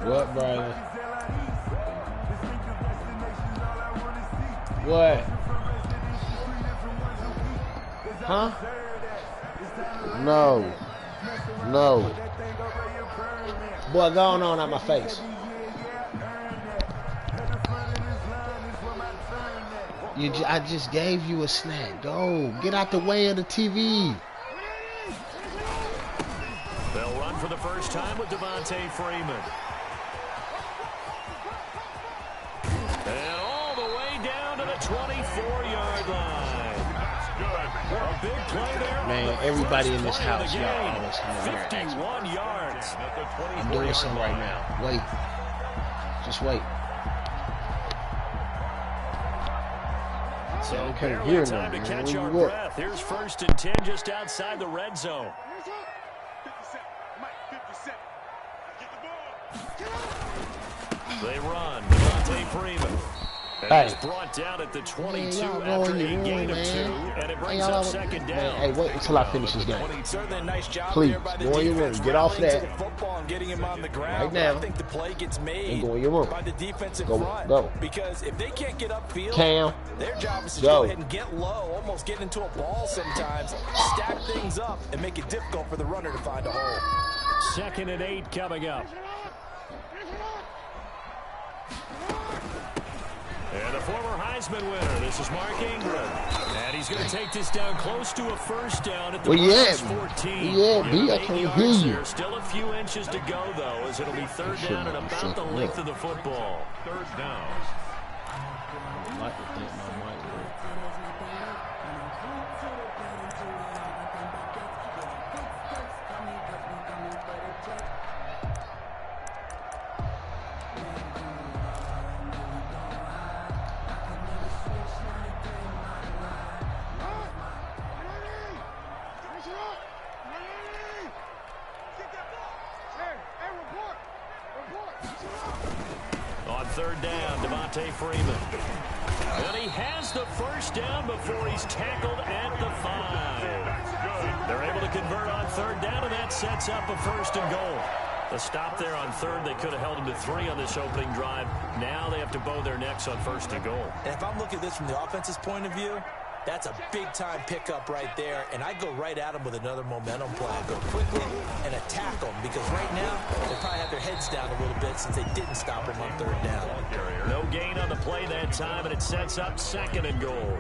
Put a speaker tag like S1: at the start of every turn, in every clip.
S1: What, brother? What? Huh? No. No. Boy, going on out my face. I just gave you a snack. Go. Get out the way of the TV.
S2: They'll run for the first time with Devontae Freeman. And all the way down to the 24-yard line. A big play there.
S1: Man, everybody in this house, y'all always come over
S2: 51 yards.
S1: I'm doing something right now. Wait. Just wait.
S2: So barely time to catch our breath. Here's 1st and 10 just outside the red zone. They run. Devontae Freeman. And he's brought down at the 22 after a gain of 2. And it brings up 2nd down.
S1: Hey, wait until I finish this game. Please, go in your room. Get off that. Right now. And go in your room. Go.
S3: Because if they can't get upfield,
S1: Cam,
S3: their job is to go ahead and get low, almost get into a ball sometimes, stack things up, and make it difficult for the runner to find a hole.
S2: 2nd and 8 coming up. And the former Heisman winner, this is Mark Ingram. And he's going to take this down close to a 1st down at the 14.
S1: Yeah, B, I can't hear you.
S2: Still a few inches to go, though, as it'll be 3rd down and about the length of the football. 3rd down.
S1: I like to think my mic works.
S2: On 3rd down, Devontae Freeman. And he has the 1st down before he's tackled at the 5. They're able to convert on 3rd down, and that sets up a 1st and goal. The stop there on 3rd, they could have held him to 3 on this opening drive. Now they have to bow their necks on 1st and goal.
S3: And if I'm looking at this from the offense's point of view, that's a big-time pickup right there, and I go right at them with another momentum play. I go quickly and attack them, because right now they probably have their heads down a little bit since they didn't stop them on 3rd down.
S2: No gain on the play that time, and it sets up 2nd and goal.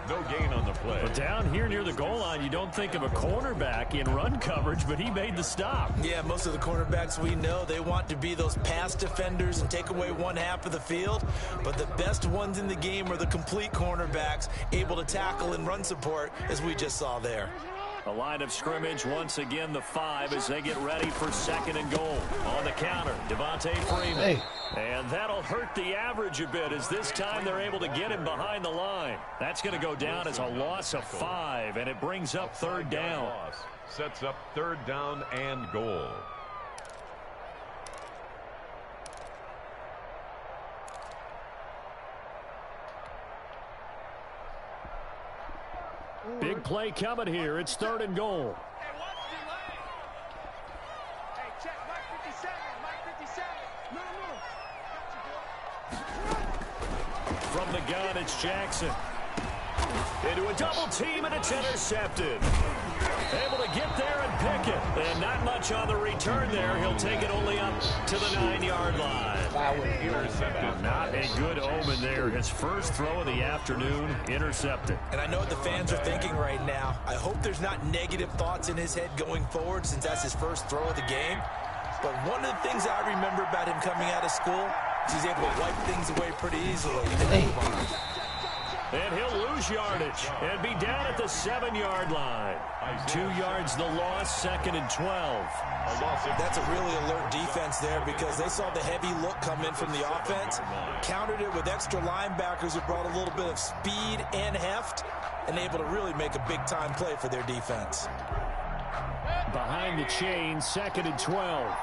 S4: No gain on the play.
S2: But down here near the goal line, you don't think of a cornerback in run coverage, but he made the stop.
S3: Yeah, most of the cornerbacks we know, they want to be those pass defenders and take away one half of the field. But the best ones in the game are the complete cornerbacks, able to tackle and run support, as we just saw there.
S2: A line of scrimmage, once again the 5 as they get ready for 2nd and goal. On the counter, Devontae Freeman.
S1: Hey.
S2: And that'll hurt the average a bit, as this time they're able to get him behind the line. That's going to go down as a loss of 5, and it brings up 3rd down.
S4: Sets up 3rd down and goal.
S2: Big play coming here. It's 3rd and goal. From the gun, it's Jackson. Into a double team, and it's intercepted. Able to get there and pick it. And not much on the return there. He'll take it only up to the 9-yard line. Not a good omen there. His first throw of the afternoon, intercepted.
S3: And I know what the fans are thinking right now. I hope there's not negative thoughts in his head going forward, since that's his first throw of the game. But one of the things I remember about him coming out of school is he's able to wipe things away pretty easily.
S2: And he'll lose yardage and be down at the 7-yard line. 2 yards the loss, 2nd and 12.
S3: That's a really alert defense there, because they saw the heavy look come in from the offense, countered it with extra linebackers who brought a little bit of speed and heft, and able to really make a big-time play for their defense.
S2: Behind the chain, 2nd and 12.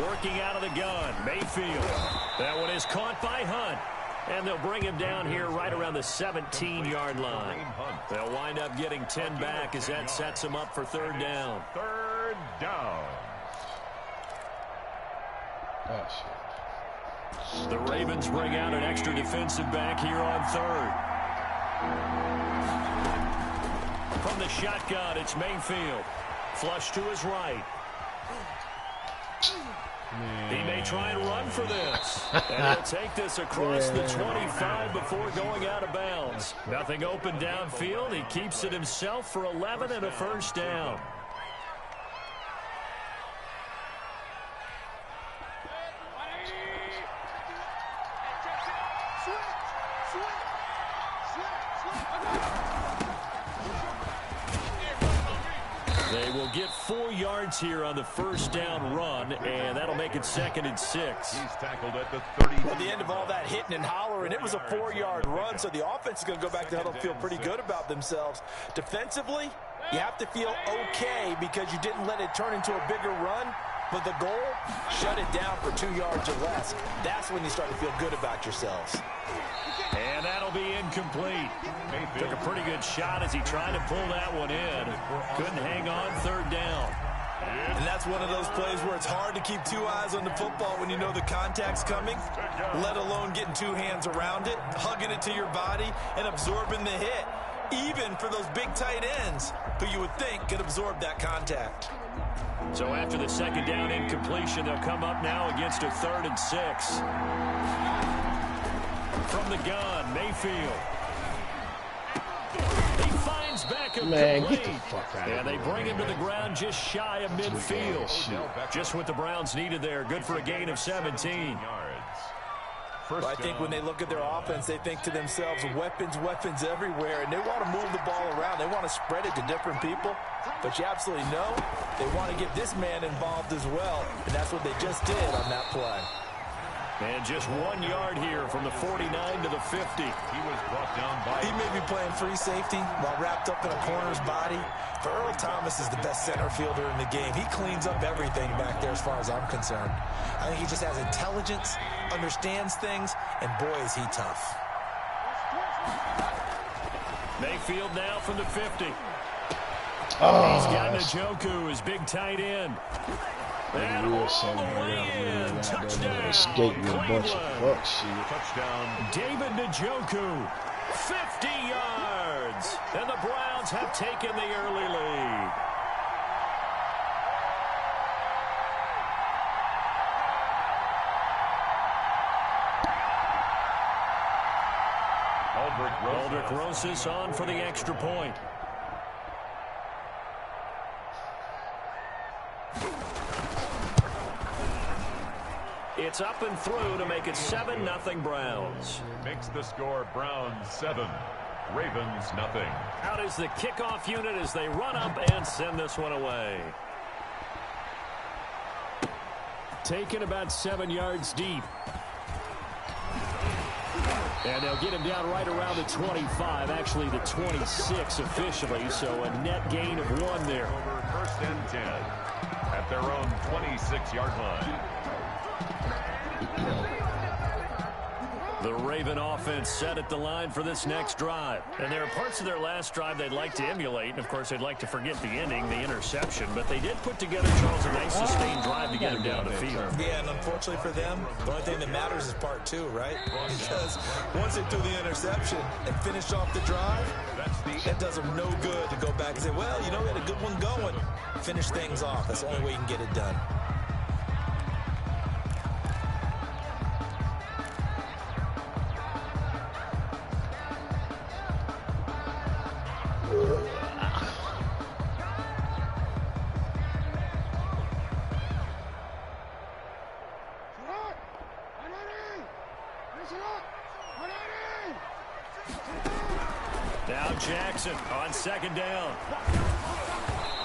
S2: Working out of the gun, Mayfield. That one is caught by Hunt. And they'll bring him down here right around the 17-yard line. They'll wind up getting 10 back as that sets them up for 3rd down.
S4: 3rd down.
S1: Oh, shit.
S2: The Ravens bring out an extra defensive back here on third. From the shotgun, it's Mayfield. Flush to his right. He may try and run for this. And he'll take this across the 25 before going out of bounds. Nothing open downfield. He keeps it himself for 11 and a first down. They will get 4 yards here on the first down run, and that'll make it 2nd and 6.
S4: He's tackled at the 30.
S3: At the end of all that hitting and hollering, it was a 4-yard run, so the offense is going to go back to huddle and feel pretty good about themselves. Defensively, you have to feel okay because you didn't let it turn into a bigger run, but the goal, shut it down for 2 yards or less. That's when you start to feel good about yourselves.
S2: And that'll be incomplete. Took a pretty good shot as he tried to pull that one in. Couldn't hang on 3rd down.
S3: And that's one of those plays where it's hard to keep 2 eyes on the football when you know the contact's coming, let alone getting 2 hands around it, hugging it to your body, and absorbing the hit, even for those big tight ends who you would think could absorb that contact.
S2: So after the 2nd down incompletion, they'll come up now against a 3rd and 6. From the gun, Mayfield. He finds Beckham.
S1: Man, get the fuck out of here.
S2: And they bring him to the ground just shy of midfield. Just what the Browns needed there. Good for a gain of 17.
S3: Well, I think when they look at their offense, they think to themselves, weapons, weapons everywhere, and they want to move the ball around. They want to spread it to different people, but you absolutely know they want to get this man involved as well, and that's what they just did on that play.
S2: And just 1 yard here from the 49 to the 50.
S4: He was brought down by...
S3: He may be playing free safety while wrapped up in a corner's body. But Earl Thomas is the best center fielder in the game. He cleans up everything back there as far as I'm concerned. I think he just has intelligence, understands things, and boy, is he tough. Mayfield now from the 50. He's got Njoku, his big tight end. And all the way in. Touchdown.
S1: Escape with a bunch of fuck shit.
S2: Touchdown. David Njoku. 50 yards. And the Browns have taken the early lead. Aldrich Rosas on for the extra point. It's up and through to make it 7-0 Browns.
S4: Makes the score Browns 7, Ravens nothing.
S2: Out is the kickoff unit as they run up and send this one away. Taken about 7 yards deep. And they'll get him down right around the 25, actually the 26 officially, so a net gain of 1 there.
S4: Over 1st and 10 at their own 26-yard line.
S2: The Raven offense set at the line for this next drive. And there are parts of their last drive they'd like to emulate. And, of course, they'd like to forget the ending, the interception. But they did put together, Charles, a nice sustained drive to get him down the field.
S3: Yeah, and unfortunately for them, the only thing that matters is part 2, right? Because once they threw the interception and finished off the drive, that does them no good to go back and say, well, you know, we had a good one going. Finish things off. That's the only way you can get it done.
S2: Now Jackson on 2nd down.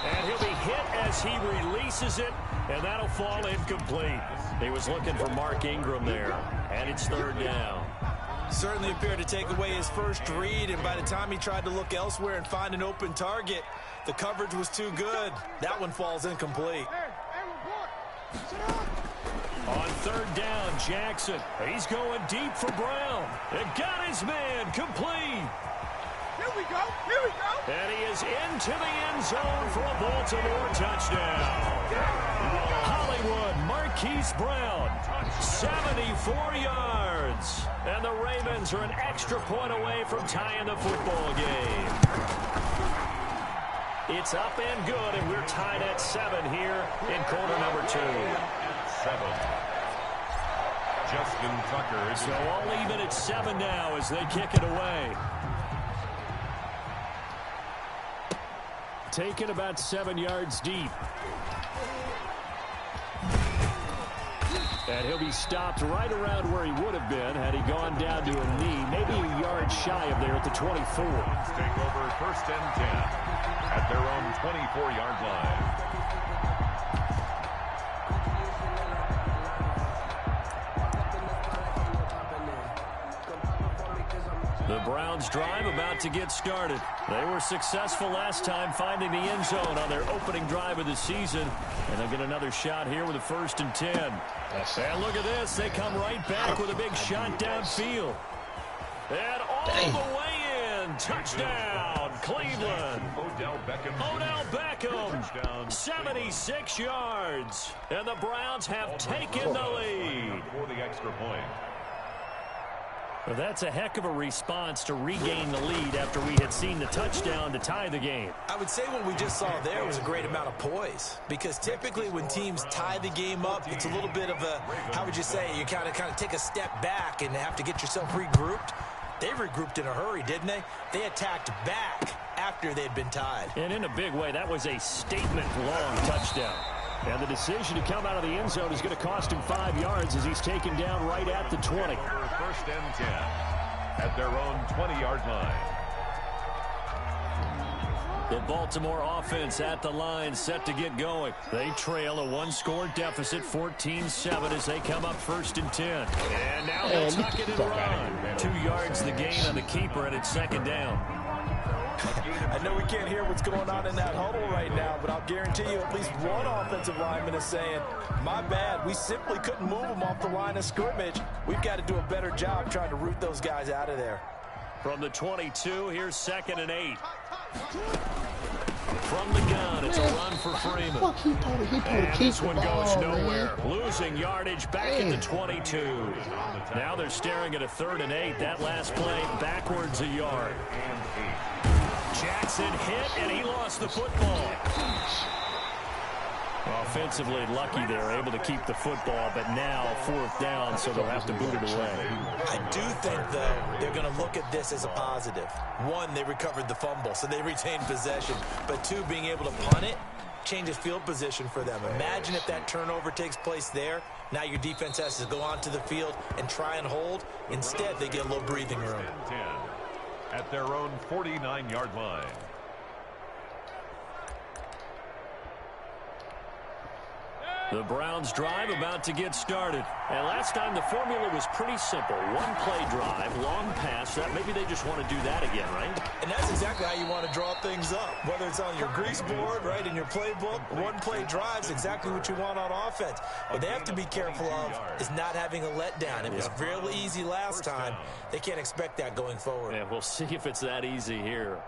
S2: And he'll be hit as he releases it, and that'll fall incomplete. He was looking for Mark Ingram there, and it's 3rd down.
S3: Certainly appeared to take away his first read, and by the time he tried to look elsewhere and find an open target, the coverage was too good. That one falls incomplete.
S2: On 3rd down, Jackson. He's going deep for Brown. And got his man complete. And he is into the end zone for a Baltimore touchdown. Hollywood Marquise Brown, 74 yards. And the Ravens are an extra point away from tying the football game. It's up and good, and we're tied at 7 here in quarter number 2.
S4: 7. Justin Tucker.
S2: So all even at 7 now as they kick it away. Taken about 7 yards deep. And he'll be stopped right around where he would have been had he gone down to a knee, maybe a yard shy of there at the 24.
S4: Take over 1st and 10 at their own 24-yard line.
S2: The Browns drive about to get started. They were successful last time finding the end zone on their opening drive of the season. And they'll get another shot here with a 1st and 10. And look at this. They come right back with a big shot downfield. And all the way in. Touchdown, Cleveland. Odell Beckham, 76 yards. And the Browns have taken the lead.
S4: For the extra point.
S2: Well, that's a heck of a response to regain the lead after we had seen the touchdown to tie the game.
S3: I would say what we just saw there was a great amount of poise, because typically when teams tie the game up, it's a little bit of a, how would you say, you kind of take a step back and have to get yourself regrouped. They regrouped in a hurry, didn't they? They attacked back after they'd been tied.
S2: And in a big way, that was a statement-long touchdown. And the decision to come out of the end zone is going to cost him 5 yards as he's taken down right at the 20.
S4: 1st and 10 at their own 20-yard line.
S2: The Baltimore offense at the line, set to get going. They trail a 1-score deficit, 14-7, as they come up 1st and 10. And now they'll tuck it and run. 2 yards the gain on the keeper, and it's 2nd down.
S3: I know we can't hear what's going on in that huddle right now, but I'll guarantee you at least one offensive lineman is saying, my bad, we simply couldn't move them off the line of scrimmage. We've got to do a better job trying to root those guys out of there.
S2: From the 22, here's 2nd and 8. From the gun, it's a run for Freeman. And this one goes nowhere. Losing yardage back at the 22. Now they're staring at a 3rd and 8. That last play backwards a yard. Jackson hit, and he lost the football. Offensively lucky they're able to keep the football, but now 4th down, so they'll have to boot it away.
S3: I do think, though, they're going to look at this as a positive. 1, they recovered the fumble, so they retained possession. But 2, being able to punt it changes field position for them. Imagine if that turnover takes place there. Now your defense has to go onto the field and try and hold. Instead, they get a little breathing room.
S4: At their own 49-yard line.
S2: The Browns drive about to get started. And last time the formula was pretty simple. 1-play drive, long pass. That maybe they just want to do that again, right?
S3: And that's exactly how you want to draw things up. Whether it's on your grease board, right, in your playbook, 1-play drive's exactly what you want on offense. What they have to be careful of is not having a letdown. It was real easy last time. They can't expect that going forward.
S2: Yeah, we'll see if it's that easy here.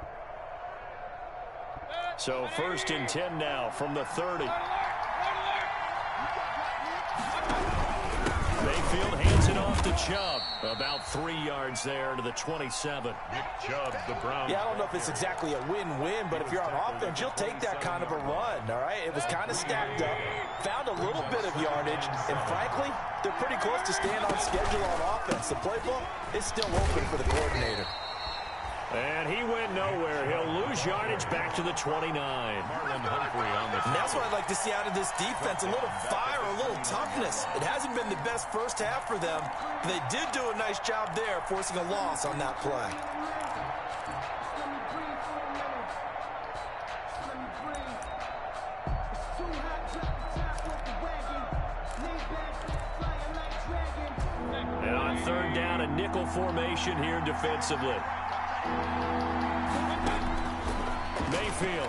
S2: So 1st and 10 now from the 30. Mayfield hands it off to Chubb. About 3 yards there to the 27.
S4: Nick Chubb, the Browns.
S3: Yeah, I don't know if it's exactly a win-win, but if you're on offense, you'll take that kind of a run, all right? It was kind of stacked up, found a little bit of yardage, and frankly, they're pretty close to staying on schedule on offense. The playbook is still open for the coordinator.
S2: And he went nowhere. He'll lose yardage back to the 29.
S3: And that's what I'd like to see out of this defense, a little fire, a little toughness. It hasn't been the best first half for them, but they did do a nice job there, forcing a loss on that play.
S2: And on 3rd down, a nickel formation here defensively. Mayfield.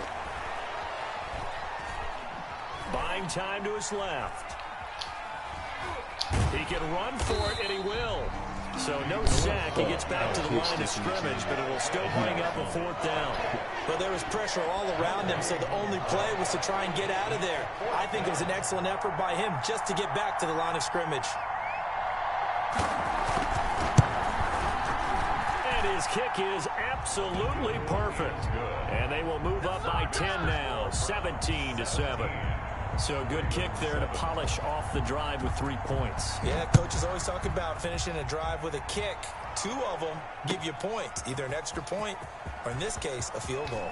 S2: Buying time to his left. He can run for it, and he will. So no sack. He gets back to the line of scrimmage, but it will still bring up a 4th down.
S3: But there was pressure all around him, so the only play was to try and get out of there. I think it was an excellent effort by him just to get back to the line of scrimmage.
S2: And his kick is absolutely perfect. And they will move up by 10 now, 17-7. So good kick there to polish off the drive with 3 points.
S3: Yeah, coaches always talk about finishing a drive with a kick. 2 of them give you a point, either an extra point or, in this case, a field goal.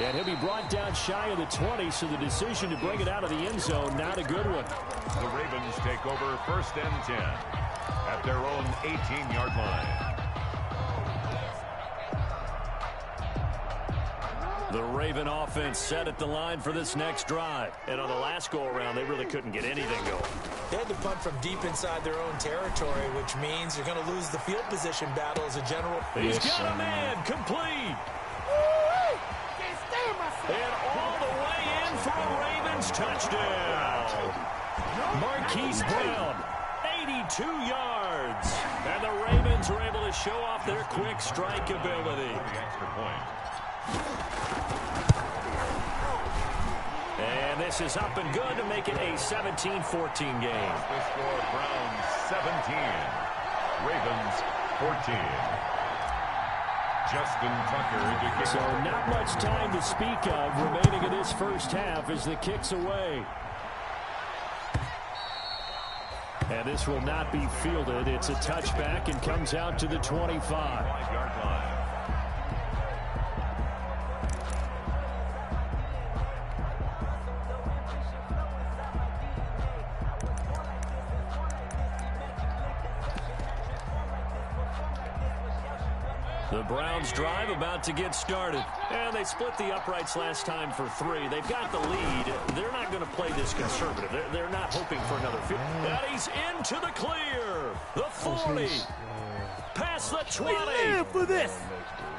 S2: And he'll be brought down shy of the 20, so the decision to bring it out of the end zone, not a good one.
S4: The Ravens take over 1st and 10 at their own 18-yard line.
S2: The Raven offense set at the line for this next drive. And on the last go-around, they really couldn't get anything going.
S3: They had to punt from deep inside their own territory, which means you're going to lose the field position battle as a general.
S2: He's got a man complete. And all the way in for a Ravens touchdown. Marquise Brown, 82 yards. And the Ravens are able to show off their quick strike ability.
S4: Extra point.
S2: And this is up and good to make it a 17-14 game.
S4: The score, Browns 17, Ravens 14. Justin Tucker to kick.
S2: So not much time to speak of remaining in this first half as the kick's away. And this will not be fielded. It's a touchback and comes out to the 25.
S4: 5-yard line.
S2: The Browns drive about to get started. And they split the uprights last time for 3. They've got the lead. They're not going to play this conservative. They're not hoping for another field. And he's into the clear. The 40. Past the 20. We live for this.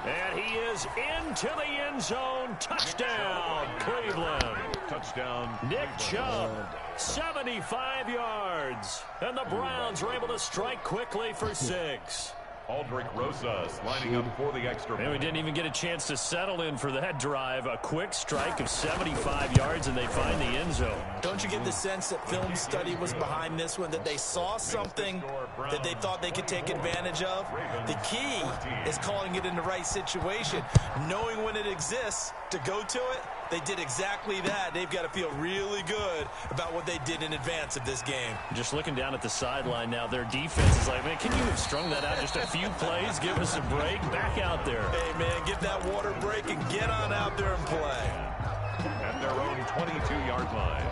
S2: And he is into the end zone. Touchdown, Cleveland.
S4: Touchdown.
S2: Nick Chubb, 75 yards. And the Browns are able to strike quickly for 6.
S4: Aldrich Rosas lining up for the extra point.
S2: And we didn't even get a chance to settle in for that drive. A quick strike of 75 yards, and they find the end zone.
S3: Don't you get the sense that film study was behind this one, that they saw something that they thought they could take advantage of? The key is calling it in the right situation, knowing when it exists to go to it. They did exactly that. They've got to feel really good about what they did in advance of this game.
S2: Just looking down at the sideline now, their defense is like, man, can you have strung that out just a few plays? Give us a break. Back out there.
S3: Hey, man, get that water break and get on out there and play.
S4: At their own 22-yard line.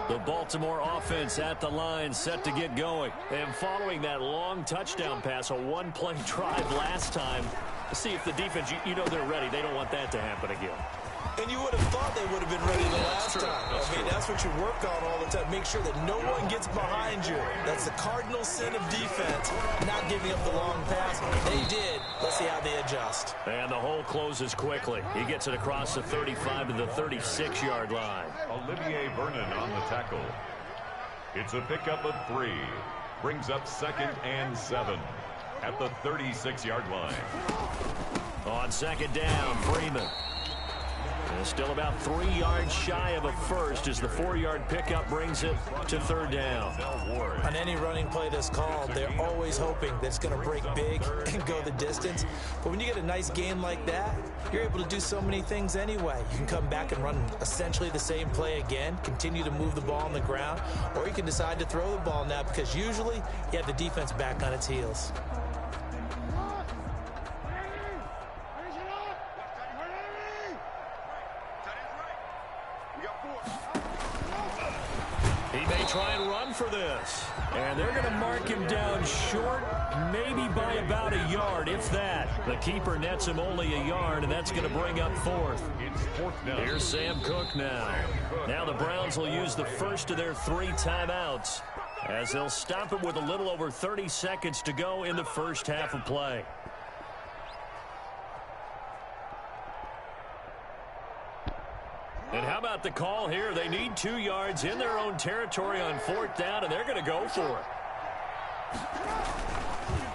S2: The Baltimore offense at the line, set to get going. And following that long touchdown pass, a one-play drive last time, see if the defense, you know they're ready. They don't want that to happen again.
S3: And you would have thought they would have been ready the last time. I mean, that's what you work on all the time. Make sure that no one gets behind you. That's the cardinal sin of defense, not giving up the long pass. They did. Let's see how they adjust.
S2: And the hole closes quickly. He gets it across the 35 to the 36-yard line.
S4: Olivier Vernon on the tackle. It's a pickup of 3. Brings up 2nd and 7 at the 36-yard line.
S2: On 2nd down, Freeman. And still about 3 yards shy of a first as the 4-yard pickup brings it to 3rd down.
S3: On any running play that's called, they're always hoping that it's going to break big and go the distance. But when you get a nice game like that, you're able to do so many things anyway. You can come back and run essentially the same play again, continue to move the ball on the ground, or you can decide to throw the ball now because usually you have the defense back on its heels.
S2: Try and run for this. And they're going to mark him down short, maybe by about a yard, if that. The keeper nets him only a yard, and that's going to bring up 4th.
S4: It's 4th down.
S2: Here's Sam Cook now. Now the Browns will use the first of their 3 timeouts as they'll stop it with a little over 30 seconds to go in the first half of play. And how about the call here? They need 2 yards in their own territory on 4th down, and they're going to go for it.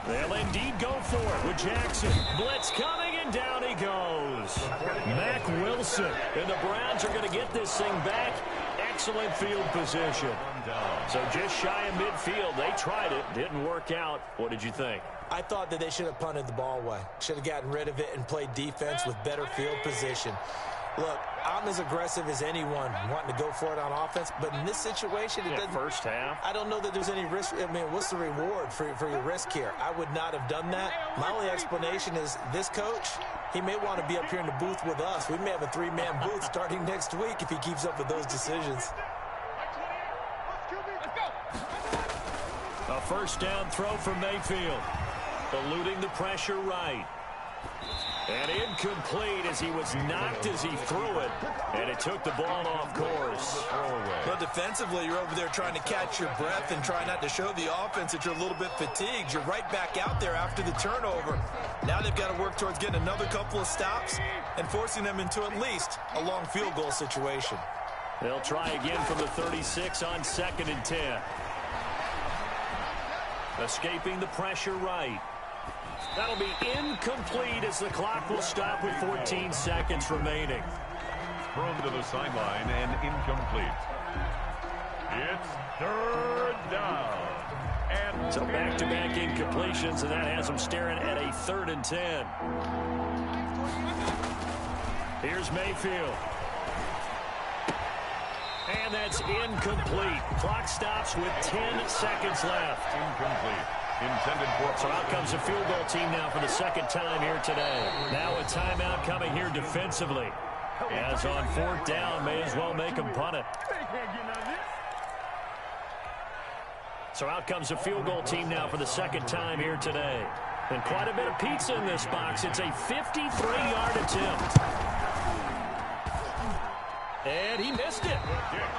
S2: They'll indeed go for it with Jackson. Blitz coming, and down he goes. Mack Wilson. And the Browns are going to get this thing back. Excellent field position. So just shy of midfield. They tried it. Didn't work out. What did you think?
S3: I thought that they should have punted the ball away. Should have gotten rid of it and played defense with better field position. Look, I'm as aggressive as anyone wanting to go for it on offense, but in this situation, it doesn't.
S2: First half.
S3: I don't know that there's any risk. I mean, what's the reward for your risk here? I would not have done that. My only explanation is this coach, he may want to be up here in the booth with us. We may have a 3-man booth starting next week if he keeps up with those decisions.
S2: A first down throw for Mayfield. Eluding the pressure right. And incomplete as he was knocked as he threw it. And it took the ball off course.
S3: Well, defensively, you're over there trying to catch your breath and try not to show the offense that you're a little bit fatigued. You're right back out there after the turnover. Now they've got to work towards getting another couple of stops and forcing them into at least a long field goal situation.
S2: They'll try again from the 36 on 2nd and 10. Escaping the pressure right. That'll be incomplete as the clock will stop with 14 seconds remaining.
S4: Thrown to the sideline and incomplete. It's 3rd down. And
S2: so back-to-back incompletions, and that has them staring at a 3rd and 10. Here's Mayfield. And that's incomplete. Clock stops with 10 seconds left.
S4: Incomplete. Intended for.
S2: So out comes the field goal team now for the 2nd time here today. Now a timeout coming here defensively. As on 4th down, may as well make them punt it. So out comes the field goal team now for the 2nd time here today. And quite a bit of pizza in this box. It's a 53-yard attempt. And he missed it.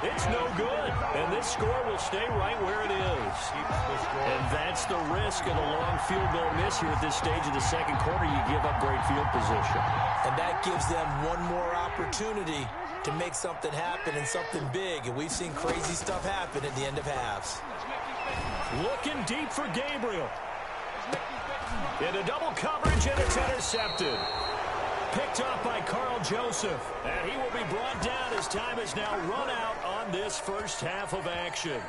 S2: It's no good. And this score will stay right where it is. And that's the risk of a long field goal miss here at this stage of the 2nd quarter. You give up great field position.
S3: And that gives them one more opportunity to make something happen and something big. And we've seen crazy stuff happen at the end of halves.
S2: Looking deep for Gabriel. Into double coverage, and it's intercepted. Picked off by Carl Joseph. And he will be brought down as time is now run out on this first half of action.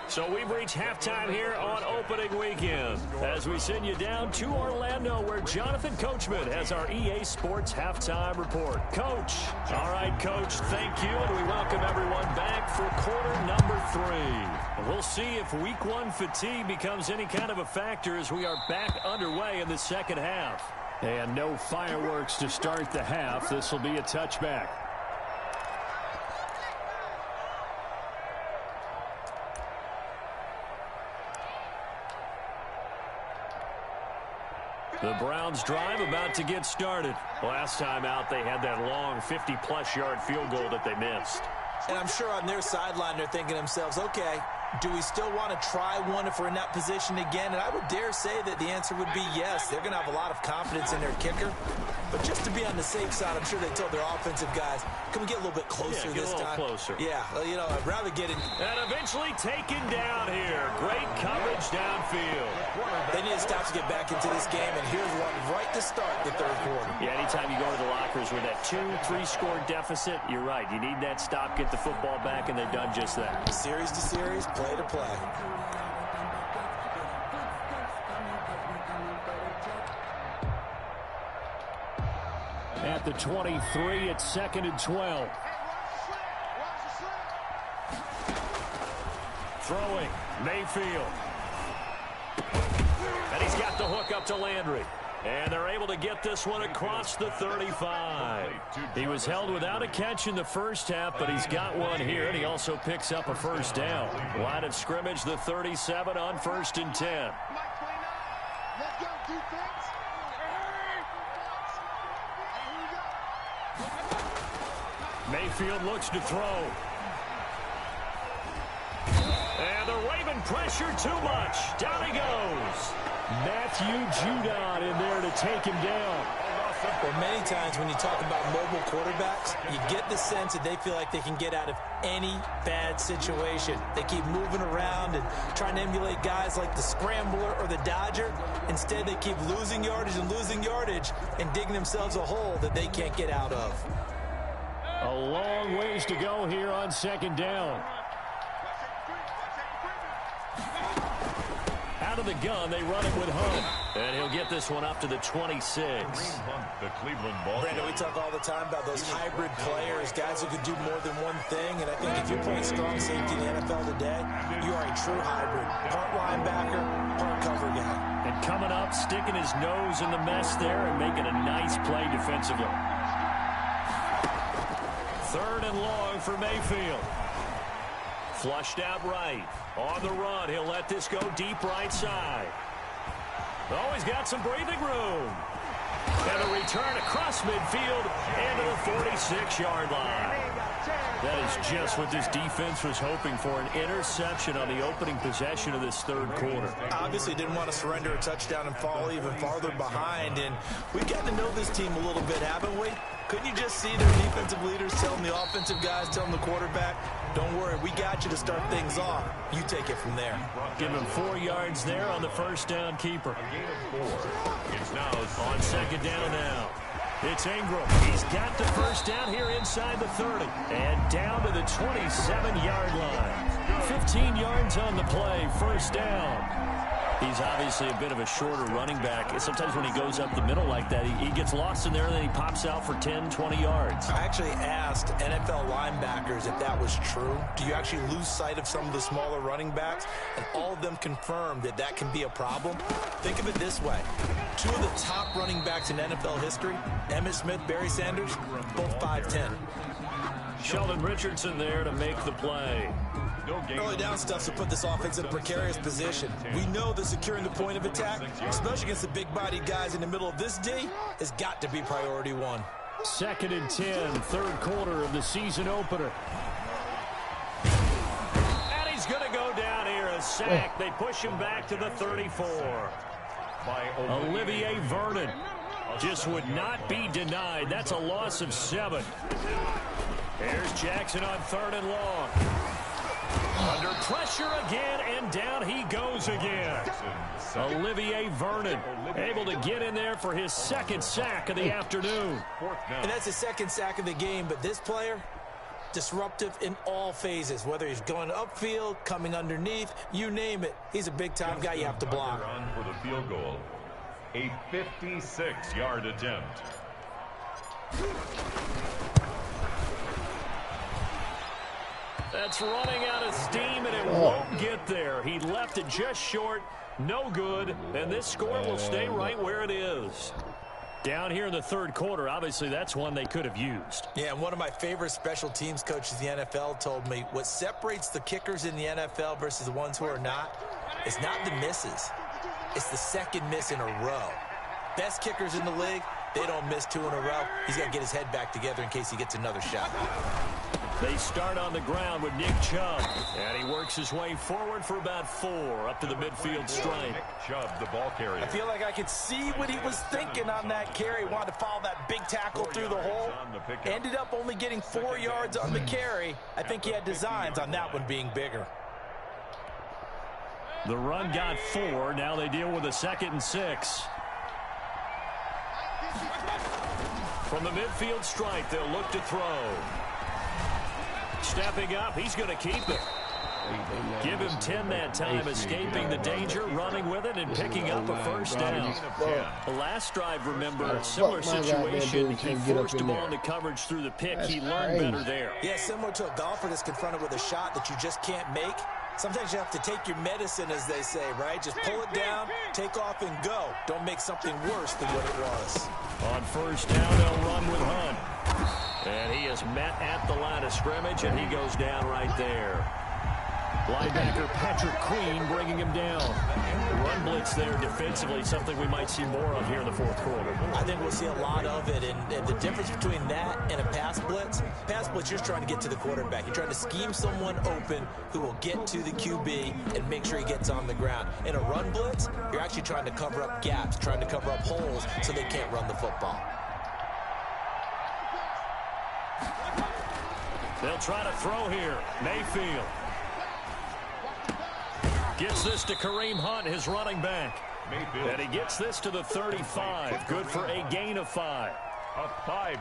S2: So we've reached halftime here on opening weekend as we send you down to Orlando where Jonathan Coachman has our EA Sports halftime report. Coach. All right, Coach, thank you, and we welcome everyone back for quarter number 3. We'll see if week 1 fatigue becomes any kind of a factor as we are back underway in the second half. And no fireworks to start the half. This will be a touchback. The Browns drive about to get started. Last time out, they had that long 50-plus yard field goal that they missed.
S3: And I'm sure on their sideline they're thinking to themselves, okay, do we still want to try one if we're in that position again? And I would dare say that the answer would be yes. They're going to have a lot of confidence in their kicker. But just to be on the safe side, I'm sure they told their offensive guys, can we get a little bit closer this time?
S2: Closer.
S3: Yeah, you know, I'd rather get in.
S2: And eventually taken down here. Great coverage downfield.
S3: They need to stop to get back into this game, and here's one right to start the 3rd quarter.
S2: Yeah, anytime you go to the lockers with that 2-3 score deficit, you're right. You need that stop, get the football back, and they've done just that.
S3: Series to series, play to play.
S2: At the 23, it's 2nd and 12. Throwing, Mayfield. And he's got the hook up to Landry. And they're able to get this one across the 35. He was held without a catch in the first half, but he's got one here, and he also picks up a first down. Line of scrimmage, the 37 on 1st and 10. Mayfield looks to throw. And the Raven pressure too much. Down he goes. Matthew Judon in there to take him down.
S3: Well, many times when you talk about mobile quarterbacks, you get the sense that they feel like they can get out of any bad situation. They keep moving around and trying to emulate guys like the Scrambler or the Dodger. Instead, they keep losing yardage and digging themselves a hole that they can't get out of.
S2: A long ways to go here on second down. Out of the gun, they run it with Hunt. And he'll get this one up to the 26.
S4: The Cleveland ball.
S3: Brandon, we talk all the time about those hybrid players, guys who can do more than one thing. And I think if you're playing strong safety in the NFL today, you are a true hybrid. Part linebacker, part cover guy.
S2: And coming up, sticking his nose in the mess there and making a nice play defensively. 3rd and long for Mayfield. Flushed out right. On the run, he'll let this go deep right side. Oh, he's got some breathing room. And a return across midfield into the 46-yard line. That is just what this defense was hoping for, an interception on the opening possession of this third quarter.
S3: Obviously didn't want to surrender a touchdown and fall even farther behind. And we've gotten to know this team a little bit, haven't we? Couldn't you just see their defensive leaders telling the offensive guys, telling the quarterback, don't worry, we got you to start things off. You take it from there.
S2: Give him 4 yards there on the first down keeper.
S4: It's now
S2: on second down now. It's Ingram. He's got the first down here inside the 30. And down to the 27-yard line. 15 yards on the play, first down. He's obviously a bit of a shorter running back. Sometimes when he goes up the middle like that, he gets lost in there, and then he pops out for 10, 20 yards.
S3: I actually asked NFL linebackers if that was true. Do you actually lose sight of some of the smaller running backs? And all of them confirmed that that can be a problem. Think of it this way. 2 of the top running backs in NFL history, Emmitt Smith, Barry Sanders, both 5'10".
S2: Sheldon Richardson there to make the play.
S3: Early down stuff to put this offense in a precarious position. We know that securing the point of attack, especially against the big-bodied guys in the middle of this D, has got to be priority 1.
S2: 2nd and 10, third quarter of the season opener. And he's going to go down here, a sack. They push him back to the 34. Olivier Vernon just would not be denied. That's a loss of 7. Here's Jackson on 3rd and long. Under pressure again, and down he goes again. Olivier Vernon able to get in there for his 2nd sack of the afternoon.
S3: And that's his 2nd sack of the game, but this player, disruptive in all phases, whether he's going upfield, coming underneath, you name it. He's a big-time guy you have to block.
S4: For the field goal, a 56-yard attempt.
S2: That's running out of steam, and it won't get there. He left it just short, no good, and this score will stay right where it is. Down here in the third quarter, obviously that's one they could have used.
S3: Yeah, and one of my favorite special teams coaches in the NFL told me what separates the kickers in the NFL versus the ones who are not is not the misses. It's the 2nd miss in a row. Best kickers in the league, they don't miss 2 in a row. He's got to get his head back together in case he gets another shot.
S2: They start on the ground with Nick Chubb, and he works his way forward for about 4 up to the midfield stripe.
S4: Nick Chubb, the ball carrier.
S3: I feel like I could see what he was thinking on that carry. Wanted to follow that big tackle through the hole. Ended up only getting 4 yards on the carry. I think he had designs on that one being bigger.
S2: The run got 4. Now they deal with a 2nd and 6. From the midfield stripe, they'll look to throw. Stepping up, he's going to keep it. Give him 10 that time, escaping the danger, running with it, and picking up a first down. The last drive, remember, a similar situation. He forced the ball into coverage through the pick. He learned better there.
S3: Yeah, similar to a golfer that's confronted with a shot that you just can't make. Sometimes you have to take your medicine, as they say, right? Just pull it down, take off, and go. Don't make something worse than what it was.
S2: On first down, they'll run with Hunt. And he is met at the line of scrimmage, and he goes down right there. Linebacker Patrick Queen bringing him down. Run blitz there defensively, something we might see more of here in the fourth quarter.
S3: I think we'll see a lot of it, and the difference between that and a pass blitz, you're trying to get to the quarterback. You're trying to scheme someone open who will get to the QB and make sure he gets on the ground. In a run blitz, you're actually trying to cover up gaps, trying to cover up holes so they can't run the football.
S2: They'll try to throw here. Mayfield gets this to Kareem Hunt, his running back. Mayfield. And he gets this to the 35. Good for a gain of 5.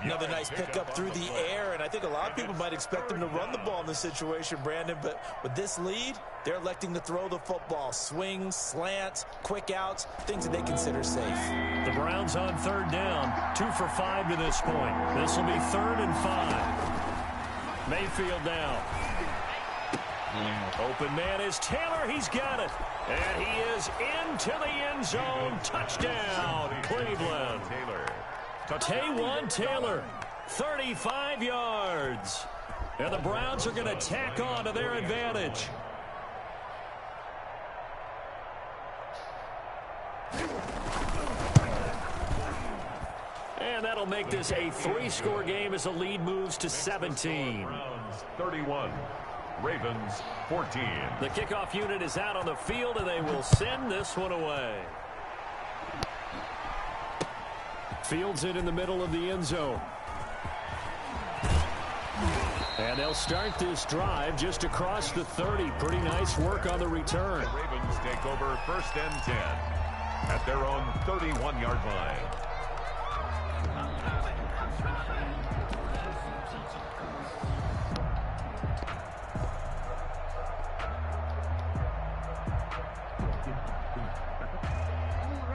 S3: Another nice pickup through the air, and I think a lot of people might expect them to run the ball in this situation, Brandon, but with this lead, they're electing to throw the football. Swings, slants, quick outs, things that they consider safe.
S2: The Browns on 3rd down, 2 for 5 to this point. This will be 3rd and 5. Mayfield now. Open man is Taylor. He's got it. And he is into the end zone. Touchdown, Cleveland. Taywan Taylor, 35 yards. And the Browns are going to tack on to their advantage. And that'll make this a 3-score game as the lead moves to 17.
S4: Browns 31, Ravens 14.
S2: The kickoff unit is out on the field, and they will send this one away. Fields it in the middle of the end zone. And they'll start this drive just across the 30. Pretty nice work on the return.
S4: The Ravens take over 1st and 10 at their own 31-yard line.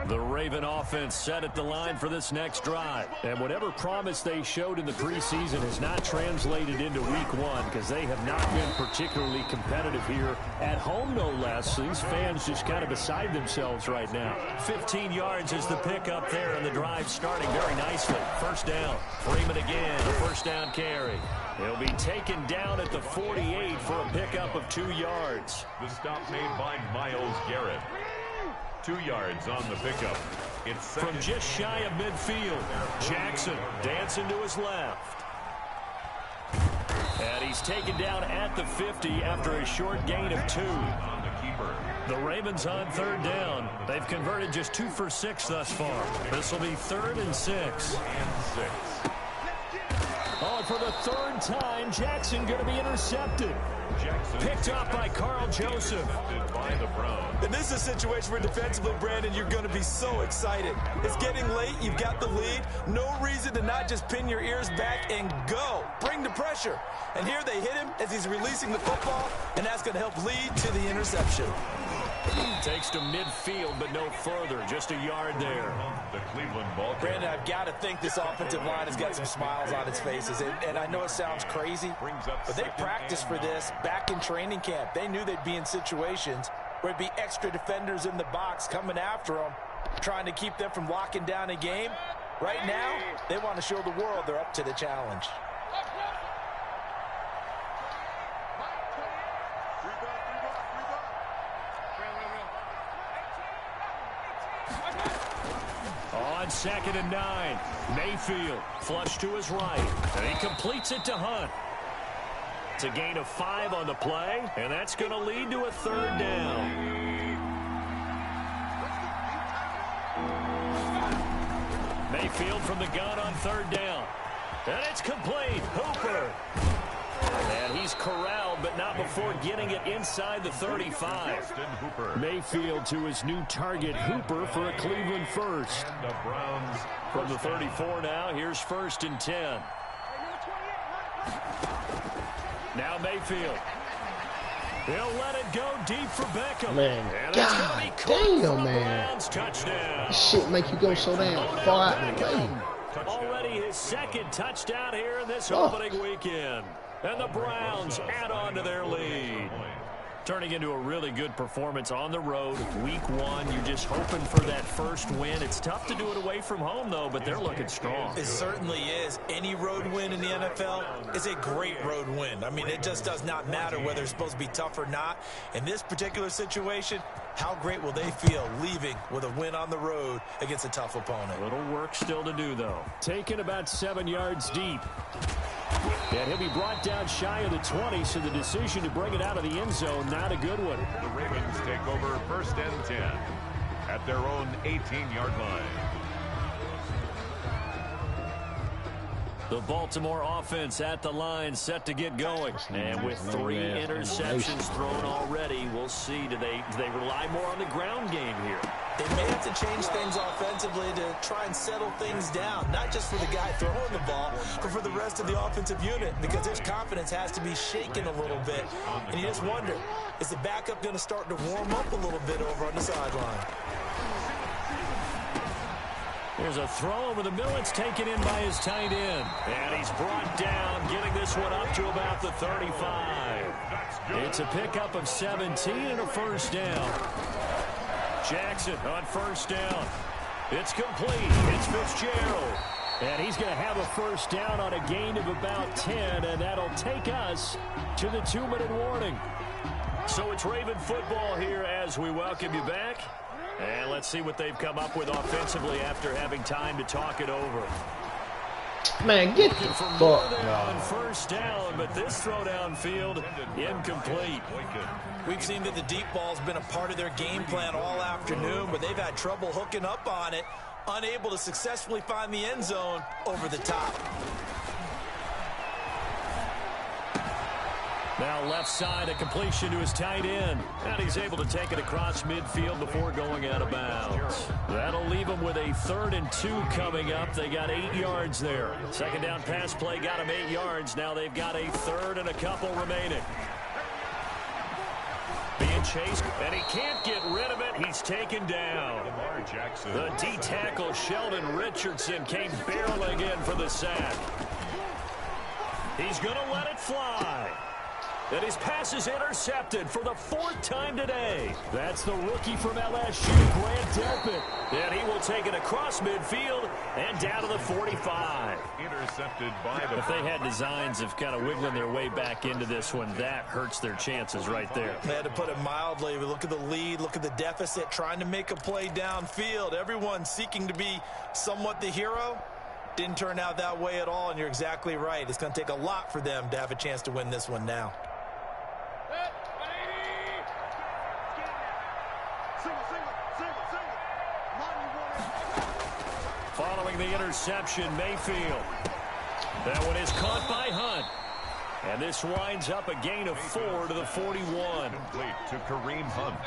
S2: The Raven offense set at the line for this next drive. And whatever promise they showed in the preseason has not translated into week 1 because they have not been particularly competitive here at home, no less. These fans just kind of beside themselves right now. 15 yards is the pickup there, and the drive starting very nicely. 1st down. Freeman again, a 1st down carry. He'll be taken down at the 48 for a pickup of 2 yards.
S4: The stop made by Myles Garrett. 2 yards on the pickup. It's
S2: from just shy of midfield. Jackson dancing to his left. And he's taken down at the 50 after a short gain of 2.
S4: On the keeper.
S2: The Ravens on 3rd down. They've converted just 2 for 6 thus far. This will be 3rd and 6. Oh, and for the 3rd time, Jackson going to be intercepted. Picked up by Carl Joseph.
S4: By the Browns.
S3: And this is a situation where defensively, Brandon, you're going to be so excited. It's getting late. You've got the lead. No reason to not just pin your ears back and go. Bring the pressure. And here they hit him as he's releasing the football, and that's going to help lead to the interception.
S2: Takes to midfield, but no further. Just a yard there.
S4: The Cleveland ball.
S3: Brandon, I've got to think this offensive line has got some smiles on its faces. And I know it sounds crazy, but they practiced for this back in training camp. They knew they'd be in situations where it'd be extra defenders in the box coming after them, trying to keep them from locking down a game. Right now, they want to show the world they're up to the challenge.
S2: On 2nd and 9, Mayfield flush to his right, and he completes it to Hunt. It's a gain of 5 on the play, and that's going to lead to a 3rd down. Mayfield from the gun on 3rd down, and it's complete. Hooper. And he's corralled, but not before getting it inside the 35. Mayfield to his new target, Hooper, for a Cleveland first.
S4: The Browns
S2: from the 34 now, here's 1st and 10. Now Mayfield. He'll let it go deep for Beckham.
S1: Man, God damn, man.
S2: Touchdown.
S1: This shit make you go so damn far out the way.
S2: Already his 2nd touchdown here in this opening weekend. And the Browns add on to their lead. Turning into a really good performance on the road. Week 1, you're just hoping for that first win. It's tough to do it away from home, though, but they're looking strong.
S3: It certainly is. Any road win in the NFL is a great road win. I mean, it just does not matter whether it's supposed to be tough or not. In this particular situation, how great will they feel leaving with a win on the road against a tough opponent?
S2: Little work still to do, though. Taken about 7 yards deep. And he'll be brought down shy of the 20, so the decision to bring it out of the end zone, not a good one.
S4: The Ravens take over 1st and 10 at their own 18-yard line.
S2: The Baltimore offense at the line, set to get going. And with 3 interceptions thrown already, we'll see, do they rely more on the ground game here?
S3: They may have to change things offensively to try and settle things down, not just for the guy throwing the ball, but for the rest of the offensive unit, because their confidence has to be shaken a little bit. And you just wonder, is the backup going to start to warm up a little bit over on the sideline?
S2: There's a throw over the middle. It's taken in by his tight end. And he's brought down, getting this one up to about the 35. It's a pickup of 17 and a first down. Jackson on first down. It's complete. It's Fitzgerald. And he's going to have a first down on a gain of about 10, and that'll take us to the 2-minute warning. So it's Raven football here as we welcome you back. And let's see what they've come up with offensively after having time to talk it over.
S1: Man, get the fuck
S2: on first down, but this throw downfield incomplete.
S3: We've seen that the deep ball's been a part of their game plan all afternoon, but they've had trouble hooking up on it, unable to successfully find the end zone over the top.
S2: Now left side, a completion to his tight end. And he's able to take it across midfield before going out of bounds. That'll leave him with a 3rd and 2 coming up. They got 8 yards there. Second down pass play got him 8 yards. Now they've got a 3rd and a couple remaining. Being chased, and he can't get rid of it. He's taken down. The D-tackle, Sheldon Richardson, came barreling in for the sack. He's going to let it fly. And his pass is intercepted for the 4th time today. That's the rookie from LSU, Grant Delpit. And he will take it across midfield and down to the 45.
S4: Intercepted by the...
S2: If they had designs of kind of wiggling their way back into this one, that hurts their chances right there.
S3: They had to put it mildly. Look at the lead, look at the deficit, trying to make a play downfield. Everyone seeking to be somewhat the hero. Didn't turn out that way at all, and you're exactly right. It's going to take a lot for them to have a chance to win this one now.
S2: Following the interception, Mayfield. That one is caught by Hunt. And this winds up a gain of 4 to the 41.
S4: Complete to Kareem Hunt.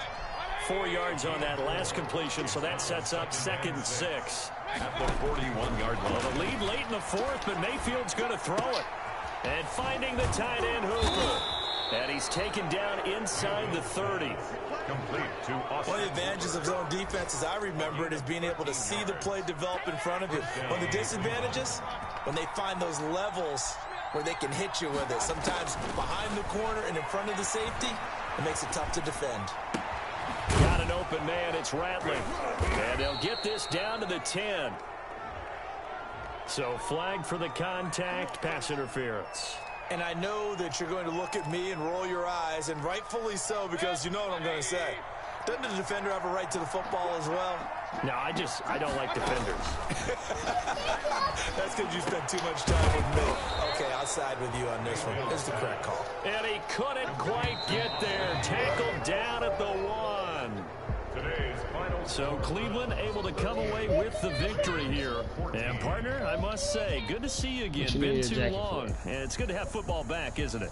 S2: 4 yards on that last completion, so that sets up 2nd and 6.
S4: At the 41-yard line.
S2: Well, the lead late in the 4th, but Mayfield's going to throw it. And finding the tight end, Hooper. And he's taken down inside the 30.
S4: Complete to Austin.
S3: One of the advantages of zone defense, as I remember it, is being able to see the play develop in front of you. One of the disadvantages, when they find those levels where they can hit you with it. Sometimes behind the corner and in front of the safety, it makes it tough to defend.
S2: Got an open man, it's Rattling. And they'll get this down to the 10. So flag for the contact, pass interference.
S3: And I know that you're going to look at me and roll your eyes, and rightfully so, because you know what I'm going to say. Doesn't the defender have a right to the football as well?
S2: No, I don't like defenders.
S3: That's because you spent too much time with me. Okay, I'll side with you on this one. It's the correct call.
S2: And he couldn't quite get there. Tackled down at the 1.
S4: Today's final.
S2: So Cleveland able to come away with the victory here. And partner, I must say, good to see you again. Been too long. And it's good to have football back, isn't it?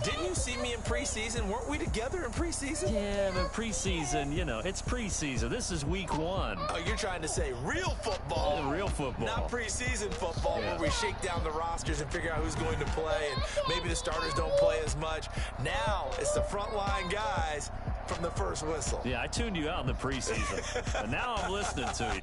S3: Didn't you see me in preseason? Weren't we together in preseason?
S2: Yeah, but preseason, you know, it's preseason. This is week 1.
S3: Oh, you're trying to say real football.
S2: Yeah, real football.
S3: Not preseason football,
S2: yeah,
S3: where we shake down the rosters and figure out who's going to play, and maybe the starters don't play as much. Now it's the frontline guys from the first whistle.
S2: Yeah, I tuned you out in the preseason. And now I'm listening to you.